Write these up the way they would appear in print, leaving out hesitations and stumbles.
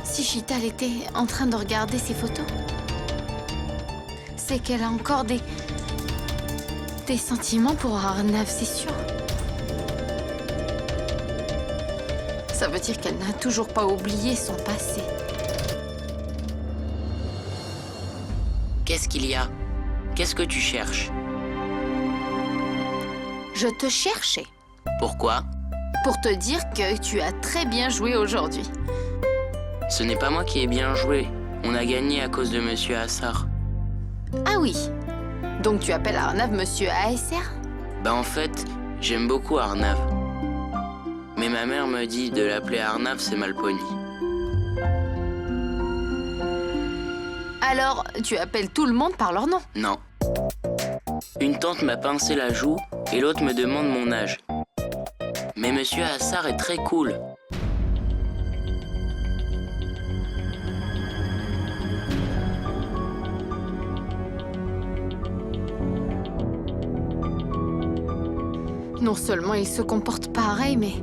Si Chital était en train de regarder ses photos, c'est qu'elle a encore des sentiments pour Arnav, c'est sûr. Ça veut dire qu'elle n'a toujours pas oublié son passé. Qu'est-ce qu'il y a? Qu'est-ce que tu cherches? Je te cherchais Pourquoi? pour te dire que tu as très bien joué aujourd'hui. Ce n'est pas moi qui ai bien joué. On a gagné à cause de Monsieur Assar. Ah oui, donc tu appelles Arnav Monsieur ASR? Bah en fait, j'aime beaucoup Arnav. Mais ma mère me dit de l'appeler Arnav, c'est mal poli. Alors, tu appelles tout le monde par leur nom? Non. Une tante m'a pincé la joue et l'autre me demande mon âge. Mais Monsieur Assar est très cool. Non seulement ils se comportent pareil, mais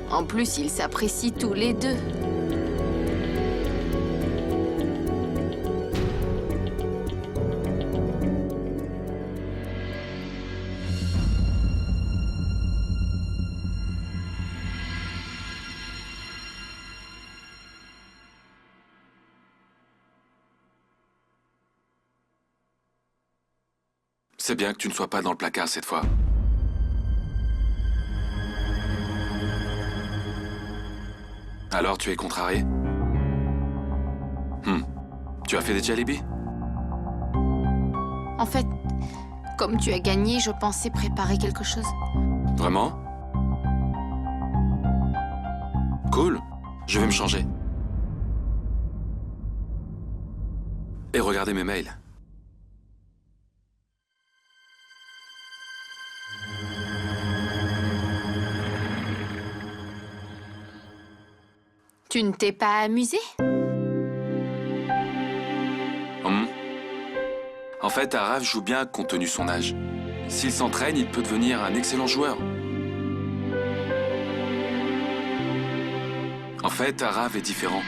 en plus ils s'apprécient tous les deux. C'est bien que tu ne sois pas dans le placard cette fois. Alors, tu es contrarié? Tu as fait des jalebis? En fait, comme tu as gagné, je pensais préparer quelque chose. Vraiment? Cool. Je vais me changer. Et regarder mes mails. Tu ne t'es pas amusé? En fait, Arav joue bien compte tenu son âge. S'il s'entraîne, il peut devenir un excellent joueur. En fait, Arav est différent.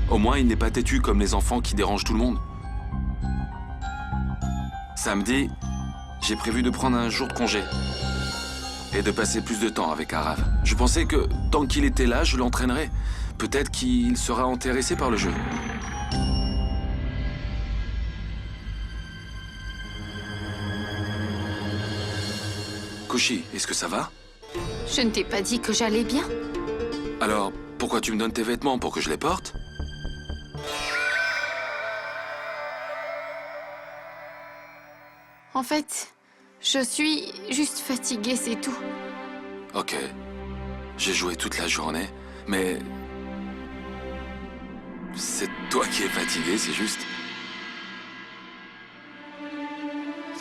Au moins, il n'est pas têtu comme les enfants qui dérangent tout le monde. Samedi, j'ai prévu de prendre un jour de congé et de passer plus de temps avec Arav. Je pensais que, tant qu'il était là, je l'entraînerais. Peut-être qu'il sera intéressé par le jeu. Koshi, est-ce que ça va? Je ne t'ai pas dit que j'allais bien. Alors, pourquoi tu me donnes tes vêtements pour que je les porte? En fait, je suis juste fatiguée, c'est tout. Ok. J'ai joué toute la journée, mais... c'est toi qui es fatigué, c'est juste.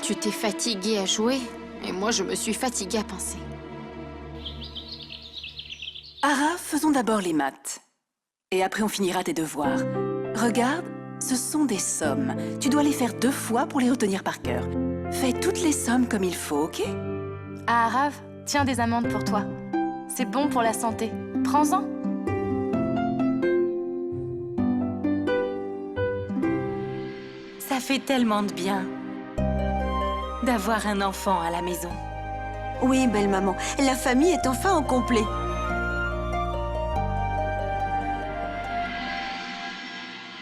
Tu t'es fatiguée à jouer, et moi je me suis fatiguée à penser. Arav, faisons d'abord les maths. Et après on finira tes devoirs. Regarde, ce sont des sommes. Tu dois les faire 2 fois pour les retenir par cœur. Fais toutes les sommes comme il faut, ok? Ah, Arav, tiens des amandes pour toi. C'est bon pour la santé. Prends-en. Ça fait tellement de bien d'avoir un enfant à la maison. Oui, belle maman, la famille est enfin au complet.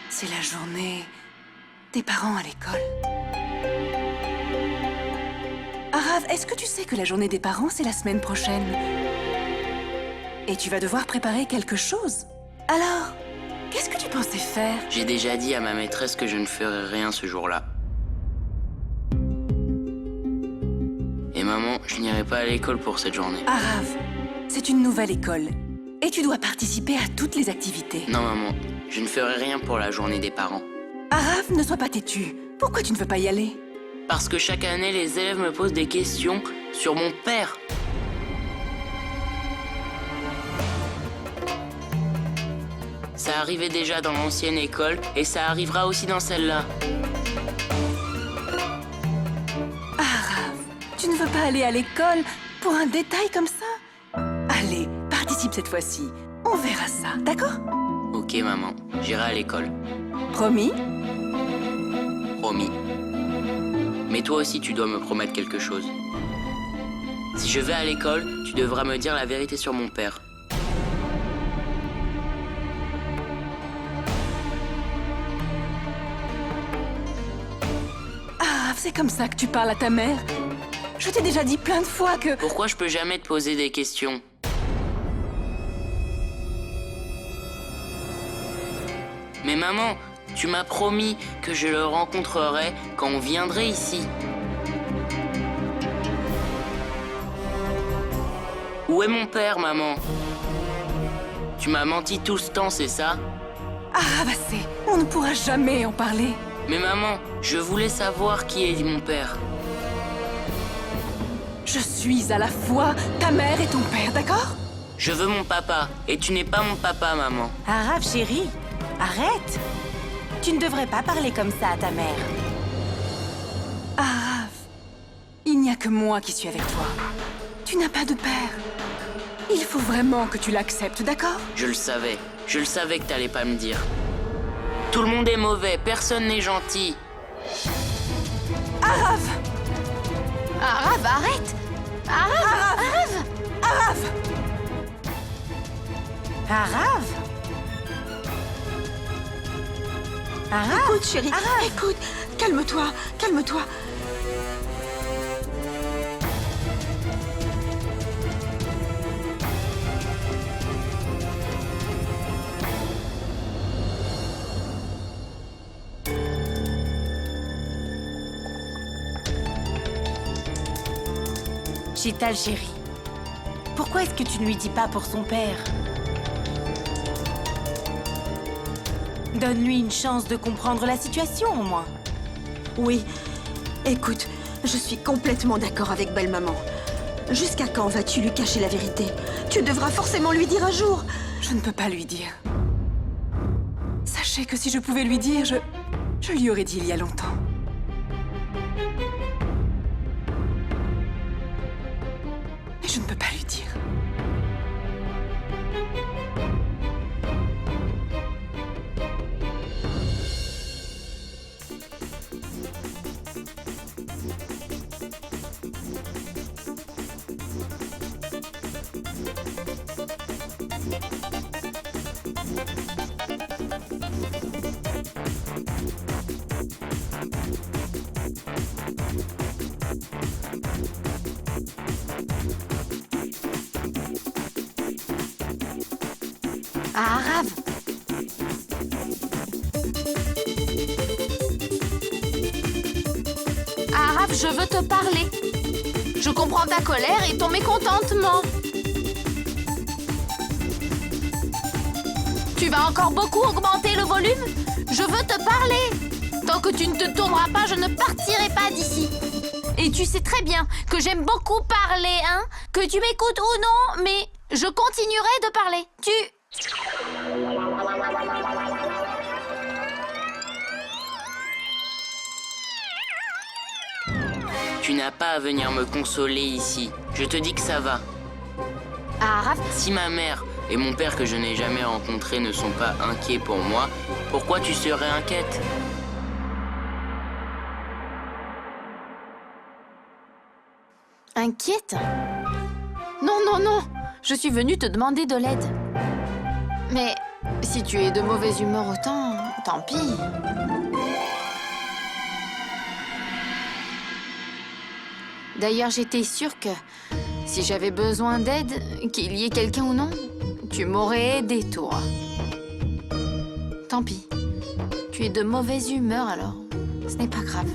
C'est la journée des parents à l'école. Arav, est-ce que tu sais que la journée des parents, c'est la semaine prochaine? Et tu vas devoir préparer quelque chose. Alors, qu'est-ce que tu pensais faire? J'ai déjà dit à ma maîtresse que je ne ferai rien ce jour-là. Et maman, je n'irai pas à l'école pour cette journée. Arav, c'est une nouvelle école. Et tu dois participer à toutes les activités. Non, maman, Je ne ferai rien pour la journée des parents. Arav, ne sois pas têtu. Pourquoi tu ne veux pas y aller? Parce que chaque année, les élèves me posent des questions sur mon père. Ça arrivait déjà dans l'ancienne école et ça arrivera aussi dans celle-là. Arav, tu ne veux pas aller à l'école pour un détail comme ça? Allez, participe cette fois-ci. On verra ça, d'accord? Ok, maman, j'irai à l'école. Promis? Promis. Mais toi aussi, tu dois me promettre quelque chose. Si je vais à l'école, tu devras me dire la vérité sur mon père. Arav, c'est comme ça que tu parles à ta mère? Je t'ai déjà dit plein de fois que... Pourquoi je peux jamais te poser des questions? Mais maman, tu m'as promis que je le rencontrerais quand on viendrait ici. Où est mon père, maman? Tu m'as menti tout ce temps, c'est ça? Arav, assez. On ne pourra jamais en parler. Mais maman, je voulais savoir qui est mon père. Je suis à la fois ta mère et ton père, d'accord? Je veux mon papa, et tu n'es pas mon papa, maman. Arav, chérie, arrête. Tu ne devrais pas parler comme ça à ta mère. Arav, il n'y a que moi qui suis avec toi. Tu n'as pas de père. Il faut vraiment que tu l'acceptes, d'accord? Je le savais que t'allais pas me dire. Tout le monde est mauvais, personne n'est gentil. Arav! Arav, arrête! Arav! Arav! Arav? Arav? Écoute, chérie, écoute. Calme-toi, calme-toi. Chital, chérie, pourquoi est-ce que tu ne lui dis pas pour son père? Donne-lui une chance de comprendre la situation, au moins. Oui, écoute, je suis complètement d'accord avec belle-maman. Jusqu'à quand vas-tu lui cacher la vérité? Tu devras forcément lui dire un jour. Je ne peux pas lui dire. Sachez que si je pouvais lui dire, je lui aurais dit il y a longtemps. Mais je ne peux pas lui dire. Arav! Arav, je veux te parler. Je comprends ta colère et ton mécontentement. Tu vas encore beaucoup augmenter le volume? Je veux te parler. Tant que tu ne te tourneras pas, je ne partirai pas d'ici. Et tu sais très bien que j'aime beaucoup parler, hein? Que tu m'écoutes ou non, mais je continuerai de parler. Tu n'as pas à venir me consoler ici. Je te dis que ça va. Arav, Si ma mère et mon père que je n'ai jamais rencontrés ne sont pas inquiets pour moi, pourquoi tu serais inquiète? inquiète? Non, non, non. Je suis venue te demander de l'aide. Mais si tu es de mauvaise humeur autant, tant pis. D'ailleurs, j'étais sûre que si j'avais besoin d'aide, qu'il y ait quelqu'un ou non, tu m'aurais aidé, toi. Tant pis. Tu es de mauvaise humeur alors. Ce n'est pas grave.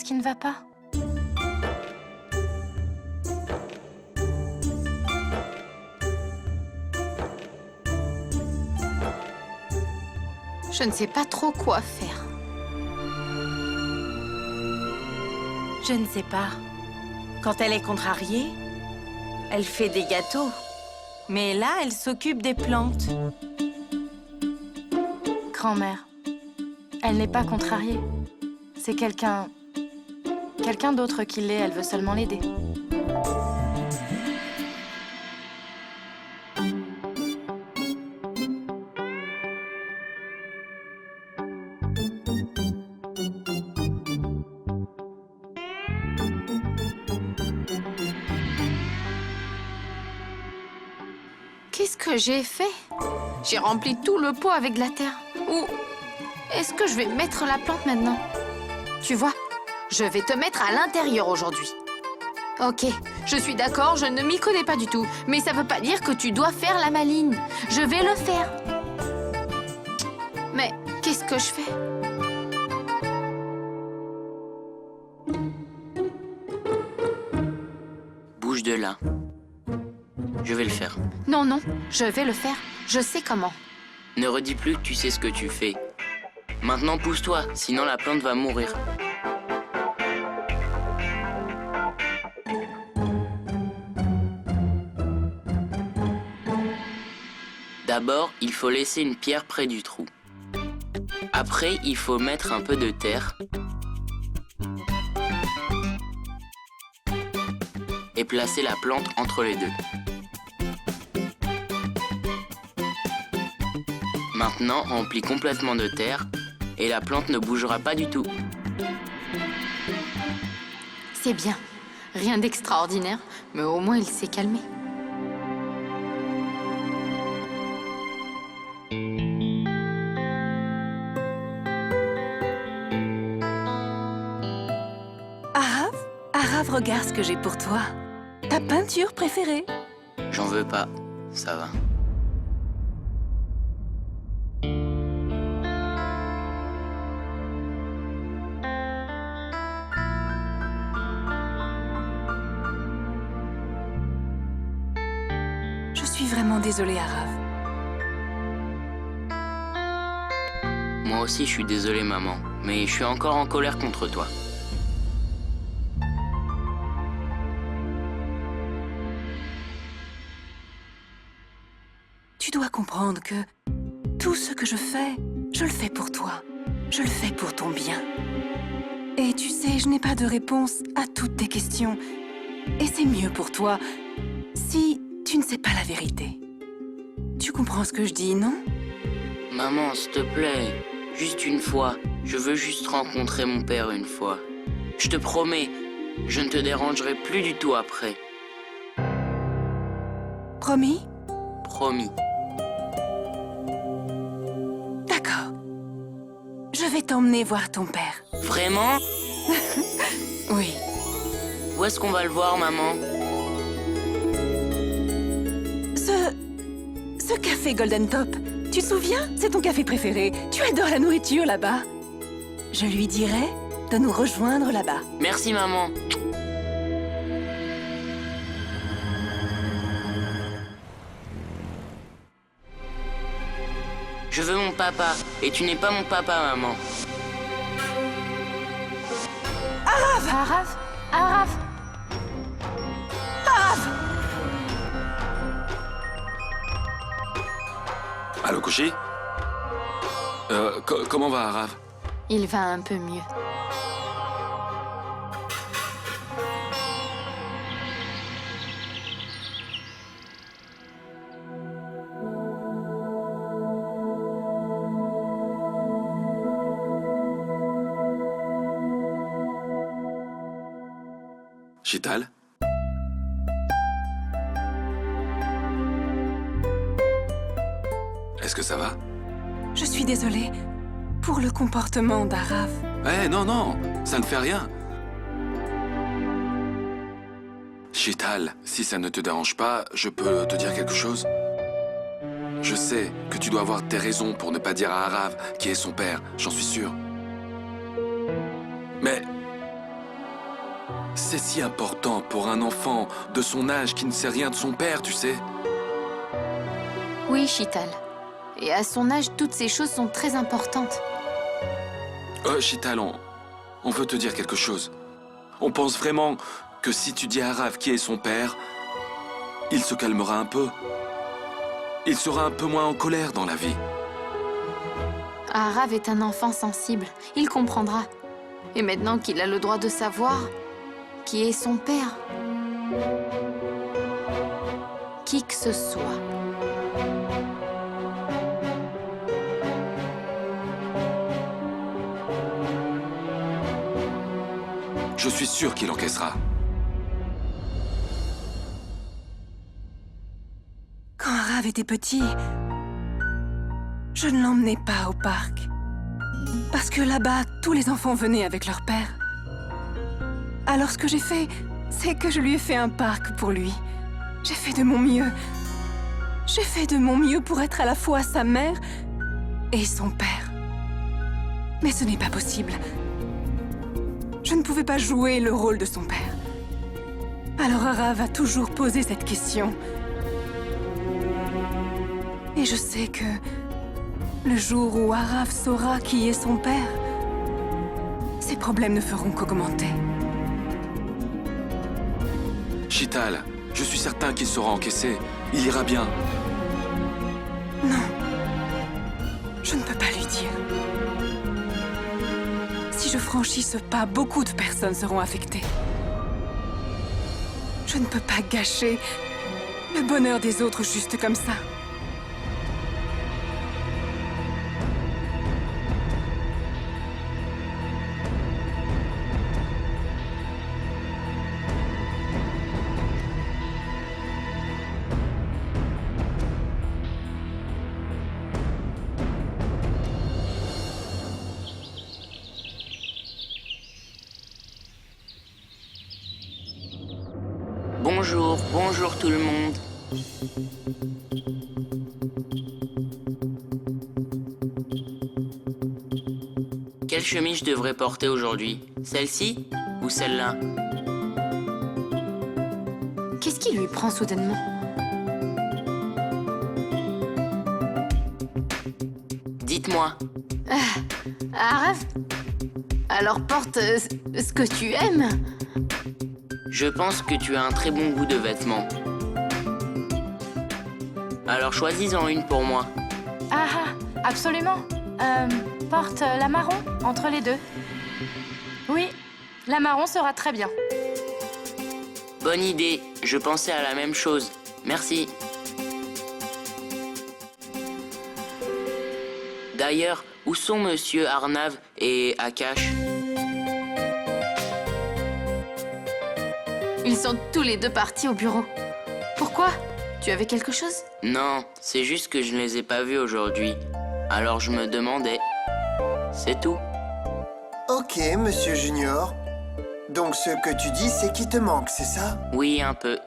qui ne va pas? Je ne sais pas trop quoi faire. Je ne sais pas. Quand elle est contrariée, elle fait des gâteaux. Mais là, elle s'occupe des plantes. Grand-mère, elle n'est pas contrariée. C'est quelqu'un d'autre qui l'est, elle veut seulement l'aider. Qu'est-ce que j'ai fait? J'ai rempli tout le pot avec de la terre. Ou est-ce que je vais mettre la plante maintenant? Tu vois, je vais te mettre à l'intérieur aujourd'hui. Ok, je suis d'accord, je ne m'y connais pas du tout. Mais ça veut pas dire que tu dois faire la maligne. Je vais le faire. Mais qu'est-ce que je fais? Bouge de là. Je vais le faire. Non, non, je vais le faire. Je sais comment. Ne redis plus que tu sais ce que tu fais. Maintenant, pousse-toi, sinon la plante va mourir. D'abord, il faut laisser une pierre près du trou. Après, il faut mettre un peu de terre. Et placer la plante entre les deux. Maintenant, remplis complètement de terre et la plante ne bougera pas du tout. C'est bien. Rien d'extraordinaire, mais au moins il s'est calmé. Arav, regarde ce que j'ai pour toi. Ta peinture préférée. J'en veux pas, ça va. Je suis vraiment désolée, Arav. Moi aussi, je suis désolé, maman, mais je suis encore en colère contre toi. Tu dois comprendre que tout ce que je le fais pour toi. Je le fais pour ton bien. Et tu sais, je n'ai pas de réponse à toutes tes questions. Et c'est mieux pour toi si tu ne sais pas la vérité. Tu comprends ce que je dis, non? Maman, s'il te plaît, juste une fois. Je veux juste rencontrer mon père une fois. Je te promets, je ne te dérangerai plus du tout après. Promis? Promis. D'accord. Je vais t'emmener voir ton père. Vraiment? Oui. Où est-ce qu'on va le voir, maman? Ce café Golden Top, tu te souviens? C'est ton café préféré. Tu adores la nourriture là-bas. Je lui dirai de nous rejoindre là-bas. Merci, maman. Je veux mon papa, et tu n'es pas mon papa, maman. Arav! Arav! Allô, Koshi? Comment va Arav? Il va un peu mieux. Chital? Est-ce que ça va? Je suis désolée pour le comportement d'Arav. Eh, non, non, ça ne fait rien. Chital, si ça ne te dérange pas, je peux te dire quelque chose? Je sais que tu dois avoir tes raisons pour ne pas dire à Arav qui est son père, j'en suis sûr. Mais C'est si important pour un enfant de son âge qui ne sait rien de son père, tu sais. Oui, Chital. Et à son âge, toutes ces choses sont très importantes. Chital, on veut te dire quelque chose. On pense vraiment que si tu dis à Arav qui est son père, il se calmera un peu. Il sera un peu moins en colère dans la vie. Arav est un enfant sensible. Il comprendra. Et maintenant qu'il a le droit de savoir qui est son père, qui que ce soit. Je suis sûr qu'il encaissera. Quand Arav était petit, je ne l'emmenais pas au parc. Parce que là-bas, tous les enfants venaient avec leur père. Alors ce que j'ai fait, c'est que je lui ai fait un parc pour lui. J'ai fait de mon mieux. J'ai fait de mon mieux pour être à la fois sa mère et son père. Mais ce n'est pas possible. Je ne pouvais pas jouer le rôle de son père. Alors Arav a toujours posé cette question. Et je sais que le jour où Arav saura qui est son père, ses problèmes ne feront qu'augmenter. Chital, je suis certain qu'il saura encaisser. Il ira bien. Non. Je ne peux pas lui dire. Si je franchis ce pas, beaucoup de personnes seront affectées. Je ne peux pas gâcher le bonheur des autres juste comme ça. Bonjour tout le monde. Quelle chemise je devrais porter aujourd'hui? Celle-ci ou celle-là? Qu'est-ce qui lui prend soudainement? Dites-moi. Arav? Alors porte ce que tu aimes. Je pense que tu as un très bon goût de vêtements. Alors choisis-en une pour moi. Absolument. Porte la marron entre les deux. Oui, la marron sera très bien. Bonne idée, je pensais à la même chose. Merci. D'ailleurs, où sont Monsieur Arnav et Akash? Ils sont tous les deux partis au bureau. Pourquoi? Tu avais quelque chose? Non, c'est juste que je ne les ai pas vus aujourd'hui. Alors je me demandais. C'est tout. Ok, Monsieur Junior. Donc ce que tu dis, c'est qu'il te manque, c'est ça? Oui, un peu.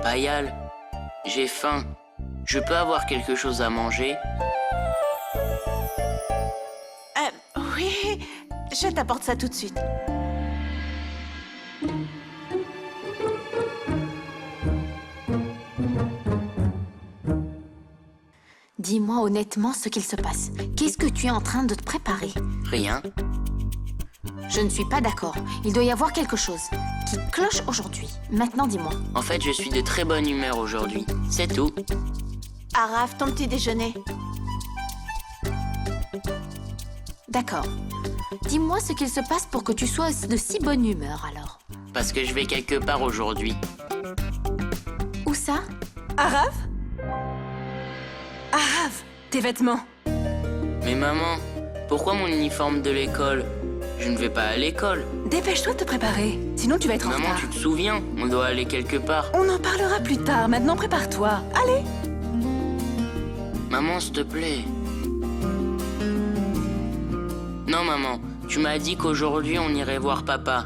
Payal, j'ai faim. Je peux avoir quelque chose à manger? Oui, je t'apporte ça tout de suite. Dis-moi honnêtement ce qu'il se passe. Qu'est-ce que tu es en train de te préparer? Rien. Je ne suis pas d'accord. Il doit y avoir quelque chose qui cloche aujourd'hui. Maintenant, dis-moi. En fait, je suis de très bonne humeur aujourd'hui. C'est tout. Arav, ton petit déjeuner. D'accord. Dis-moi ce qu'il se passe pour que tu sois de si bonne humeur, alors. Parce que je vais quelque part aujourd'hui. Où ça? Arav? Arav, tes vêtements. Mais maman, pourquoi mon uniforme de l'école? Je ne vais pas à l'école. Dépêche-toi de te préparer, sinon tu vas être en Maman, retard. tu te souviens? On doit aller quelque part. On en parlera plus tard, maintenant prépare-toi. Allez! Maman, s'il te plaît. Non, maman, tu m'as dit qu'aujourd'hui on irait voir papa.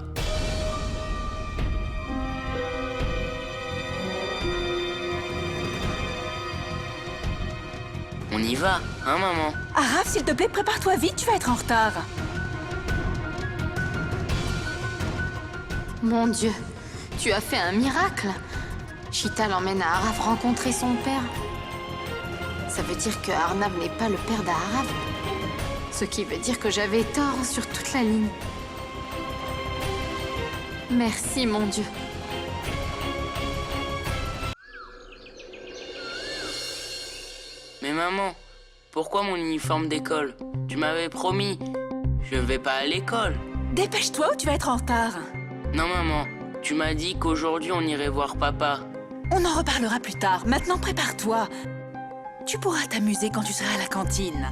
On y va, hein, maman? Arav, s'il te plaît, prépare-toi vite, tu vas être en retard. Mon Dieu, tu as fait un miracle. Chital emmène Arav rencontrer son père. Ça veut dire que Arnav n'est pas le père d'Arav. Ce qui veut dire que j'avais tort sur toute la ligne. Merci, mon Dieu. Mais maman, pourquoi mon uniforme d'école? Tu m'avais promis. Je ne vais pas à l'école. Dépêche-toi ou tu vas être en retard. Non, maman. Tu m'as dit qu'aujourd'hui, on irait voir papa. On en reparlera plus tard. Maintenant, prépare-toi. Tu pourras t'amuser quand tu seras à la cantine.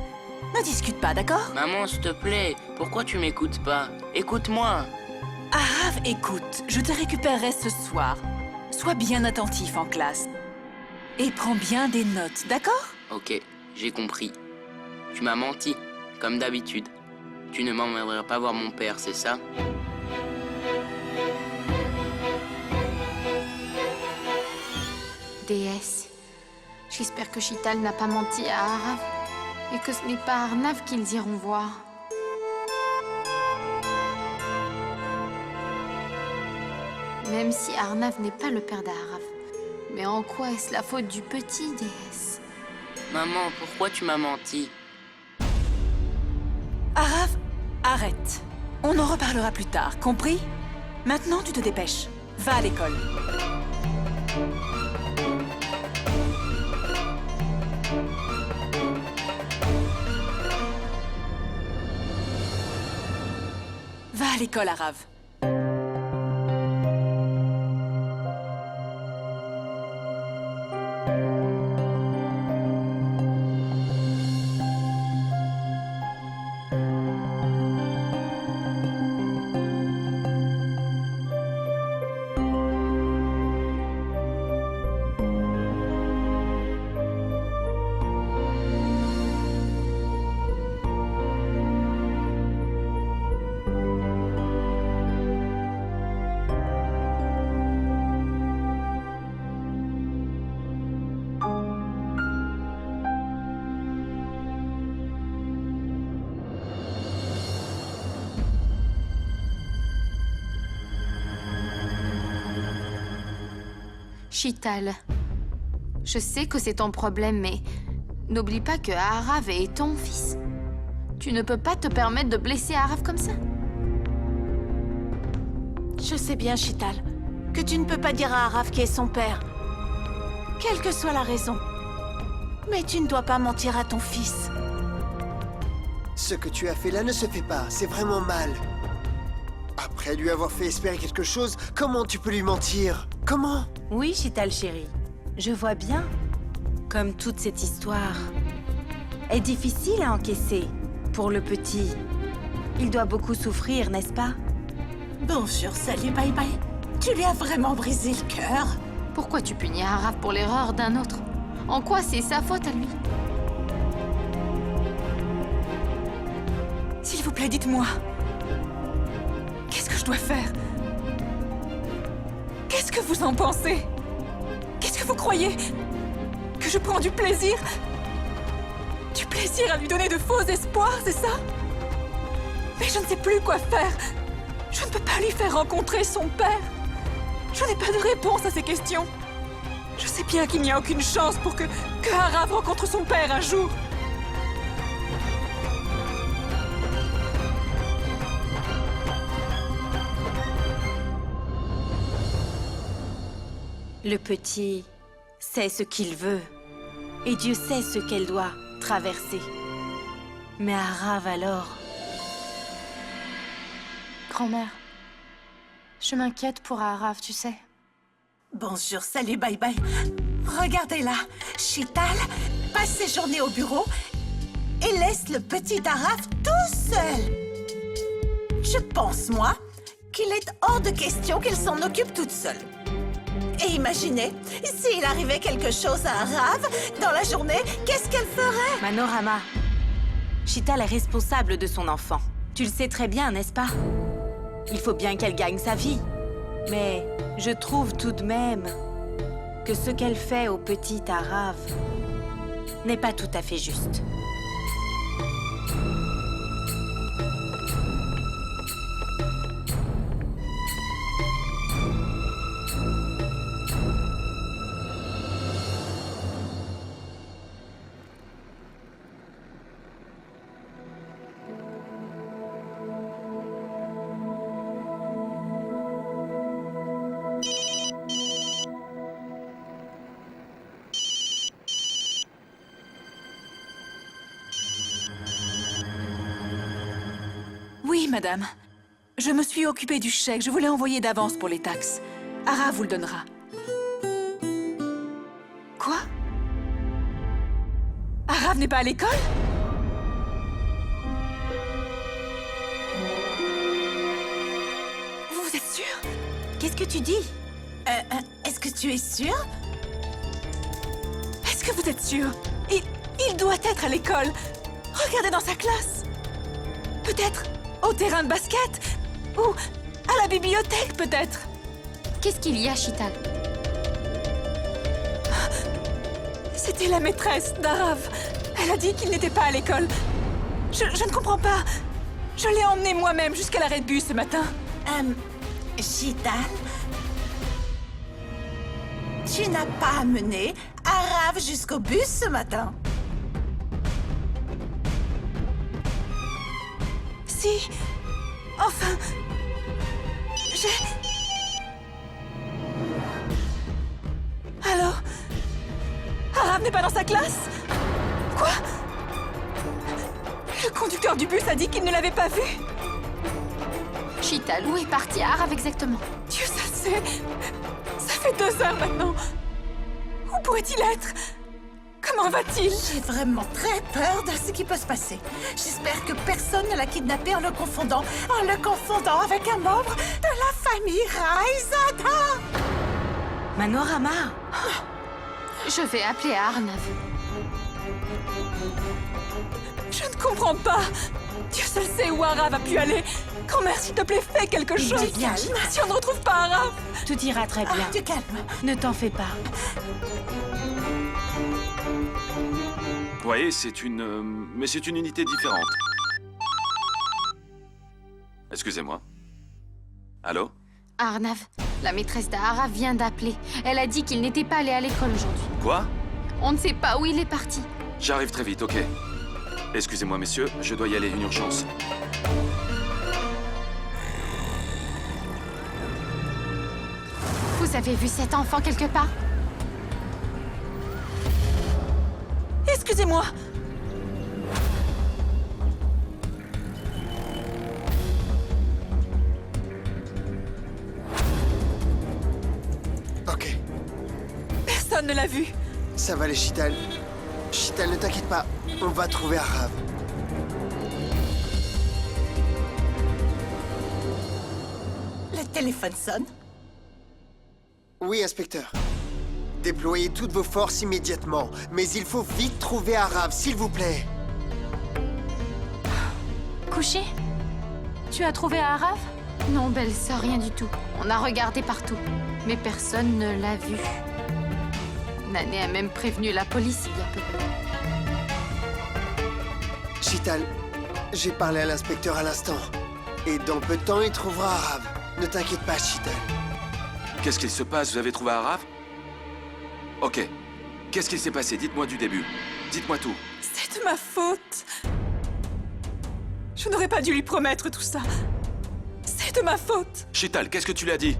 Ne discute pas, d'accord? Maman, s'il te plaît, pourquoi tu m'écoutes pas? Écoute-moi. Arav, écoute, je te récupérerai ce soir. Sois bien attentif en classe. Et prends bien des notes, d'accord? Ok, j'ai compris. Tu m'as menti, comme d'habitude. Tu ne m'emmèneras pas voir mon père, c'est ça? Déesse, j'espère que Chital n'a pas menti à Arav et que ce n'est pas Arnav qu'ils iront voir. Même si Arnav n'est pas le père d'Arav. Mais en quoi est-ce la faute du petit, déesse? Maman, pourquoi tu m'as menti? Arav, arrête. On en reparlera plus tard, compris? Maintenant, tu te dépêches. Va à l'école. Va à l'école, Arav. Chital, je sais que c'est ton problème, mais n'oublie pas que Arav est ton fils. Tu ne peux pas te permettre de blesser Arav comme ça. Je sais bien, Chital, que tu ne peux pas dire à Arav qui est son père. Quelle que soit la raison. Mais tu ne dois pas mentir à ton fils. Ce que tu as fait là ne se fait pas, c'est vraiment mal. Après lui avoir fait espérer quelque chose, comment tu peux lui mentir? Comment? Oui, Chital chérie, je vois bien. Comme toute cette histoire est difficile à encaisser pour le petit. Il doit beaucoup souffrir, n'est-ce pas? Bonjour, salut, bye bye. Tu lui as vraiment brisé le cœur. Pourquoi tu punis Arav pour l'erreur d'un autre? En quoi c'est sa faute à lui? S'il vous plaît, dites-moi. Qu'est-ce que je dois faire? Qu'est-ce que vous en pensez? Qu'est-ce que vous croyez? Que je prends du plaisir? Du plaisir à lui donner de faux espoirs, c'est ça? Mais je ne sais plus quoi faire. Je ne peux pas lui faire rencontrer son père. Je n'ai pas de réponse à ces questions. Je sais bien qu'il n'y a aucune chance pour que Arav rencontre son père un jour. Le petit sait ce qu'il veut. Et Dieu sait ce qu'elle doit traverser. Mais Arav alors... Grand-mère, je m'inquiète pour Arav, tu sais. Bonjour, salut, bye bye. Regardez-là, Chital passe ses journées au bureau et laisse le petit Arav tout seul. Je pense, moi, qu'il est hors de question qu'elle s'en occupe toute seule. Et imaginez, s'il arrivait quelque chose à Arav dans la journée, qu'est-ce qu'elle ferait? Manorama, Chital est responsable de son enfant. Tu le sais très bien, n'est-ce pas? Il faut bien qu'elle gagne sa vie. Mais je trouve tout de même que ce qu'elle fait au petit Arav n'est pas tout à fait juste. Oui, madame. Je me suis occupée du chèque. Je voulais envoyer d'avance pour les taxes. Arav vous le donnera. Quoi? Arav n'est pas à l'école? Vous êtes sûr? Qu'est-ce que tu dis? Est-ce que tu es sûre? Est-ce que vous êtes sûr? Il doit être à l'école. Regardez dans sa classe. Peut-être au terrain de basket? Ou à la bibliothèque, peut-être? Qu'est-ce qu'il y a, Chital? C'était la maîtresse d'Arav. Elle a dit qu'il n'était pas à l'école. Je ne comprends pas. Je l'ai emmené moi-même jusqu'à l'arrêt de bus ce matin. Chital, tu n'as pas amené Arav jusqu'au bus ce matin? Si. Enfin. Alors, Arav n'est pas dans sa classe? Quoi? Le conducteur du bus a dit qu'il ne l'avait pas vu. Chital, où est parti Arav exactement? Dieu seul sait. Ça fait 2 heures maintenant. Où pourrait-il être? Comment va-t-il? J'ai vraiment très peur de ce qui peut se passer. J'espère que personne ne l'a kidnappé en le confondant avec un membre de la famille Raizada. Manorama. Je vais appeler Arnav. Je ne comprends pas. Dieu seul sait où Arav a pu aller. Grand-mère, s'il te plaît, fais quelque chose. Du calme. Si on ne retrouve pas Arav. Tout ira très bien. Du calme. Ne t'en fais pas. Vous voyez, c'est une... mais c'est une unité différente. Excusez-moi. Allô? Arnav, la maîtresse d'Arav vient d'appeler. Elle a dit qu'il n'était pas allé à l'école aujourd'hui. Quoi? On ne sait pas où il est parti. J'arrive très vite, ok. Excusez-moi, messieurs, je dois y aller, une urgence. Vous avez vu cet enfant quelque part? Excusez-moi. Ok, Personne ne l'a vu. ça va les Chital. Chital, ne t'inquiète pas, on va trouver Arav. Le téléphone sonne. Oui, inspecteur. Déployez toutes vos forces immédiatement. Mais il faut vite trouver Arav, s'il vous plaît. Couché? Tu as trouvé Arav? Non, belle sœur, rien du tout. On a regardé partout, mais personne ne l'a vu. Nané a même prévenu la police il y a peu. Chital, j'ai parlé à l'inspecteur à l'instant. Et dans peu de temps, il trouvera Arav. Ne t'inquiète pas, Chital. Qu'est-ce qu'il se passe? Vous avez trouvé Arav? Ok. Qu'est-ce qui s'est passé? Dites-moi du début. Dites-moi tout. C'est de ma faute. Je n'aurais pas dû lui promettre tout ça. C'est de ma faute. Chital, qu'est-ce que tu lui as dit?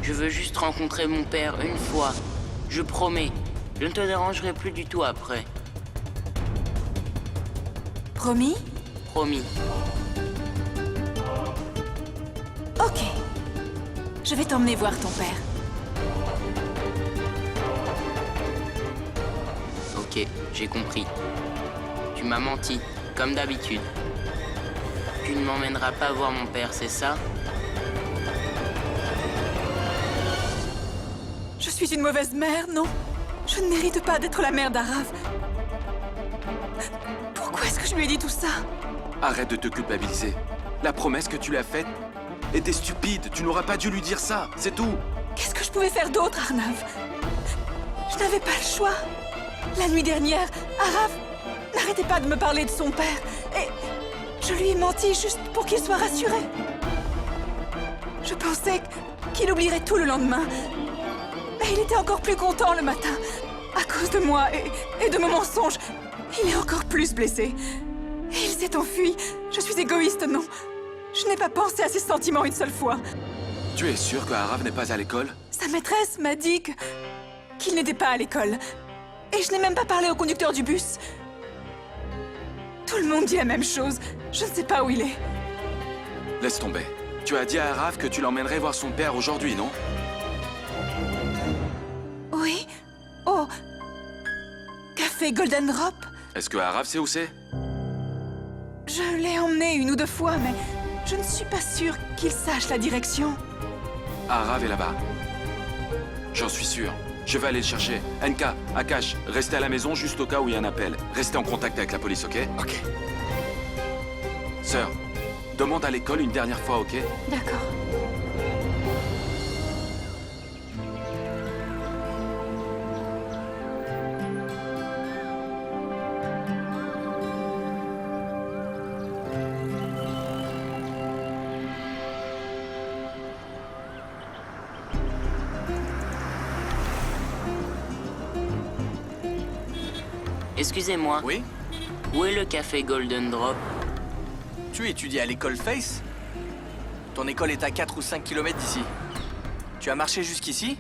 Je veux juste rencontrer mon père une fois. Je promets. Je ne te dérangerai plus du tout après. Promis? Promis. Ok. Je vais t'emmener voir ton père. Ok, j'ai compris. Tu m'as menti, comme d'habitude. Tu ne m'emmèneras pas voir mon père, c'est ça? Je suis une mauvaise mère, non? Je ne mérite pas d'être la mère d'Arav. Pourquoi est-ce que je lui ai dit tout ça? Arrête de te culpabiliser. La promesse que tu lui as faite était stupide. Tu n'auras pas dû lui dire ça, c'est tout. Qu'est-ce que je pouvais faire d'autre, Arnav? Je n'avais pas le choix. La nuit dernière, Arav n'arrêtait pas de me parler de son père. Et je lui ai menti juste pour qu'il soit rassuré. Je pensais qu'il oublierait tout le lendemain. Mais il était encore plus content le matin. À cause de moi et de mon mensonge, il est encore plus blessé. Et il s'est enfui. Je suis égoïste, non? Je n'ai pas pensé à ses sentiments une seule fois. Tu es sûr que Arav n'est pas à l'école? Sa maîtresse m'a dit qu'il n'était pas à l'école. Et je n'ai même pas parlé au conducteur du bus. Tout le monde dit la même chose. Je ne sais pas où il est. Laisse tomber. Tu as dit à Arav que tu l'emmènerais voir son père aujourd'hui, non? Oui. Oh. Café Golden Drop. Est-ce que Arav sait où c'est? Je l'ai emmené une ou deux fois, mais je ne suis pas sûre qu'il sache la direction. Arav est là-bas. J'en suis sûr. Je vais aller le chercher. NK, Akash, restez à la maison juste au cas où il y a un appel. Restez en contact avec la police, ok? Ok. Sœur, demande à l'école une dernière fois, ok? D'accord. Excusez-moi, Oui? où est le café Golden Drop? Tu étudies à l'école Face? Ton école est à 4 ou 5 km d'ici. Tu as marché jusqu'ici?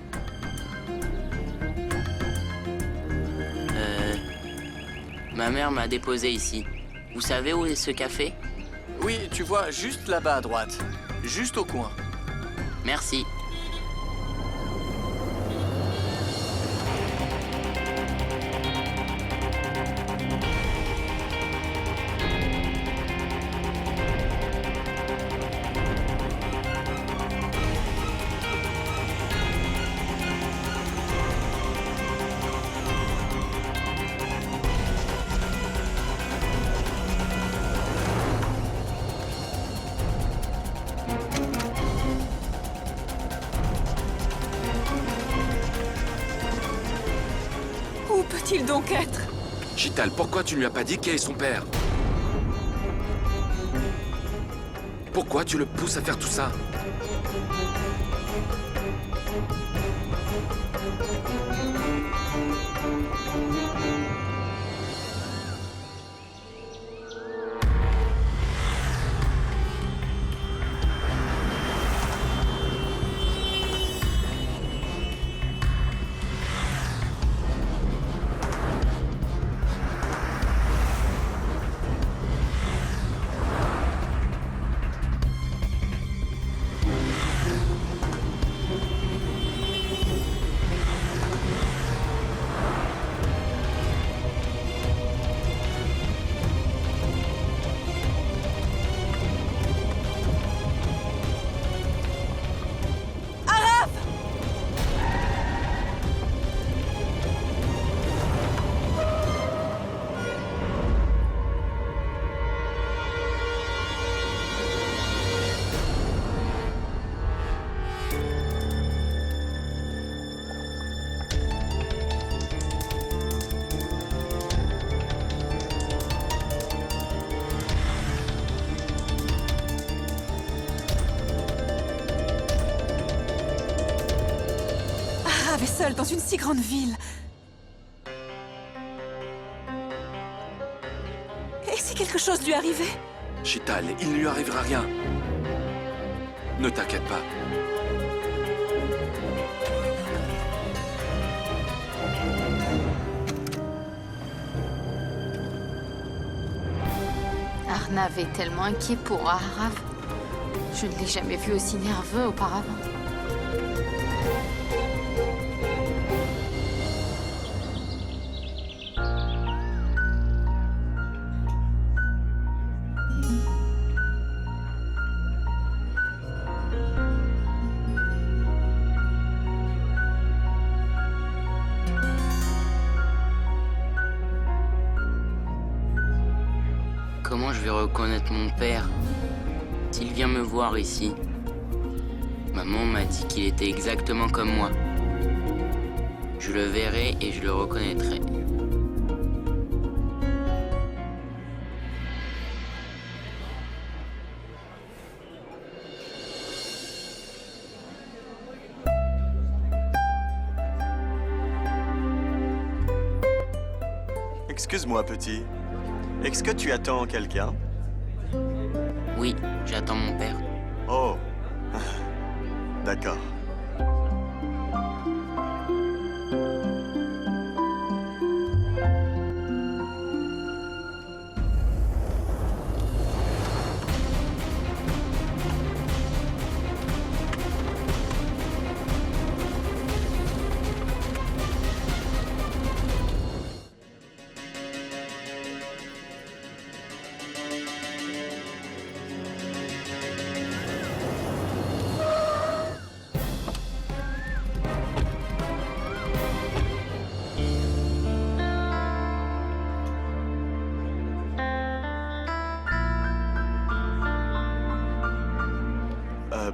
Ma mère m'a déposé ici. Vous savez où est ce café? Oui, tu vois, juste là-bas à droite. Juste au coin. Merci. Où peut-il donc être? Chital, pourquoi tu ne lui as pas dit qui est son père? Pourquoi tu le pousses à faire tout ça? Arav est seul dans une si grande ville. Et si quelque chose lui arrivait? Chital, il ne lui arrivera rien. Ne t'inquiète pas. Arnav est tellement inquiet pour Arav. Je ne l'ai jamais vu aussi nerveux auparavant. Comment je vais reconnaître mon père s'il vient me voir ici? Maman m'a dit qu'il était exactement comme moi. Je le verrai et je le reconnaîtrai. Excuse-moi, petit. Est-ce que tu attends quelqu'un? Oui, j'attends mon père. Oh. D'accord.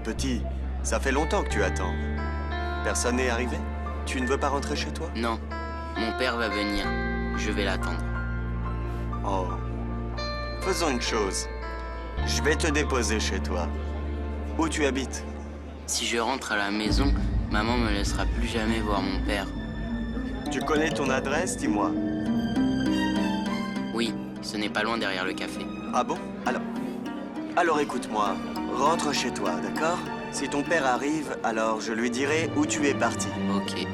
petit, ça fait longtemps que tu attends. Personne n'est arrivé? Tu ne veux pas rentrer chez toi? Non, mon père va venir. Je vais l'attendre. Oh. Faisons une chose. Je vais te déposer chez toi. Où tu habites? Si je rentre à la maison, maman me laissera plus jamais voir mon père. Tu connais ton adresse, dis-moi. Oui, ce n'est pas loin derrière le café. Ah bon? Alors écoute-moi. Rentre chez toi, d'accord? Si ton père arrive, alors je lui dirai où tu es parti. Ok.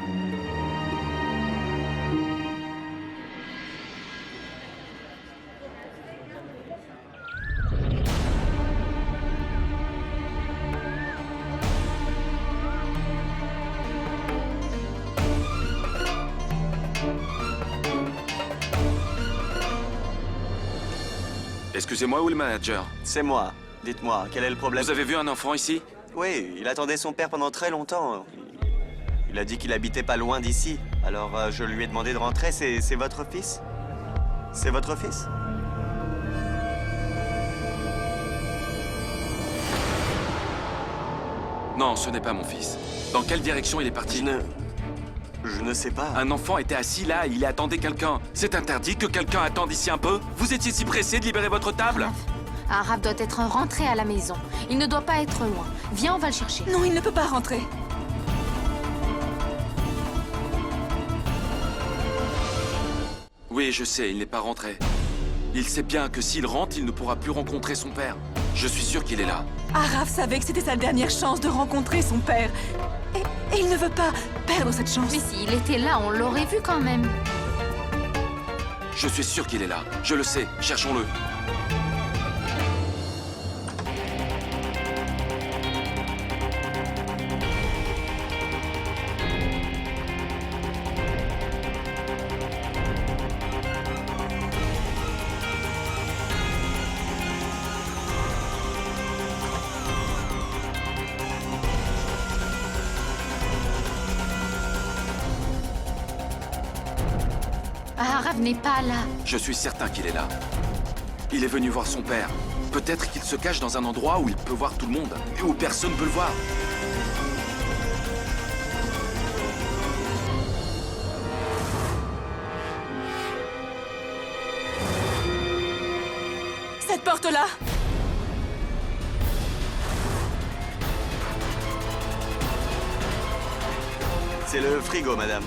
Excusez-moi, où est le manager? C'est moi. Dites-moi, quel est le problème? Vous avez vu un enfant ici? Oui, il attendait son père pendant très longtemps. Il a dit qu'il habitait pas loin d'ici. Alors je lui ai demandé de rentrer. C'est votre fils? C'est votre fils? Non, ce n'est pas mon fils. Dans quelle direction il est parti? Je ne sais pas. Un enfant était assis là, il attendait quelqu'un. C'est interdit que quelqu'un attende ici un peu? Vous étiez si pressé de libérer votre table? Araf doit être rentré à la maison. Il ne doit pas être loin. Viens, on va le chercher. Non, il ne peut pas rentrer. Oui, je sais, il n'est pas rentré. Il sait bien que s'il rentre, il ne pourra plus rencontrer son père. Je suis sûr qu'il est là. Araf savait que c'était sa dernière chance de rencontrer son père. Et il ne veut pas perdre cette chance. Mais s'il était là, on l'aurait vu quand même. Je suis sûr qu'il est là. Je le sais. Cherchons-le. Araf n'est pas là. Je suis certain qu'il est là. Il est venu voir son père. Peut-être qu'il se cache dans un endroit où il peut voir tout le monde et où personne ne peut le voir. Cette porte-là! C'est le frigo, madame.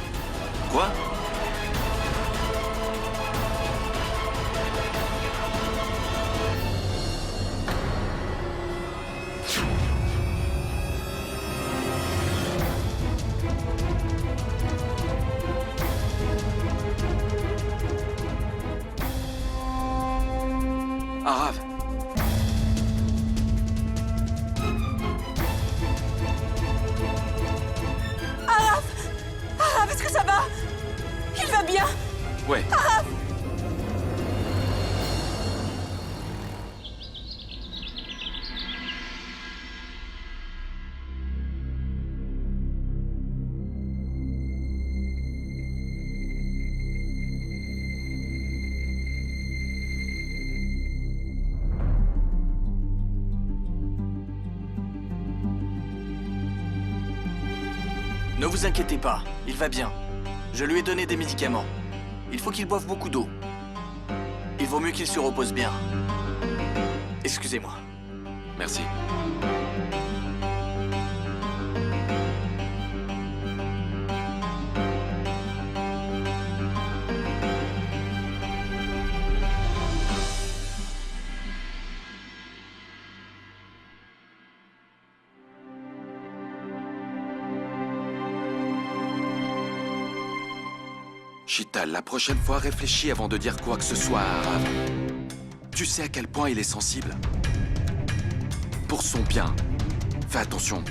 Quoi? Arav. Araf, est-ce que ça va? Il va bien? Ouais. Ne vous inquiétez pas, il va bien. Je lui ai donné des médicaments. Il faut qu'il boive beaucoup d'eau. Il vaut mieux qu'il se repose bien. Excusez-moi. Merci. Chital, la prochaine fois, réfléchis avant de dire quoi que ce soit à Arav. Tu sais à quel point il est sensible. Pour son bien, fais attention.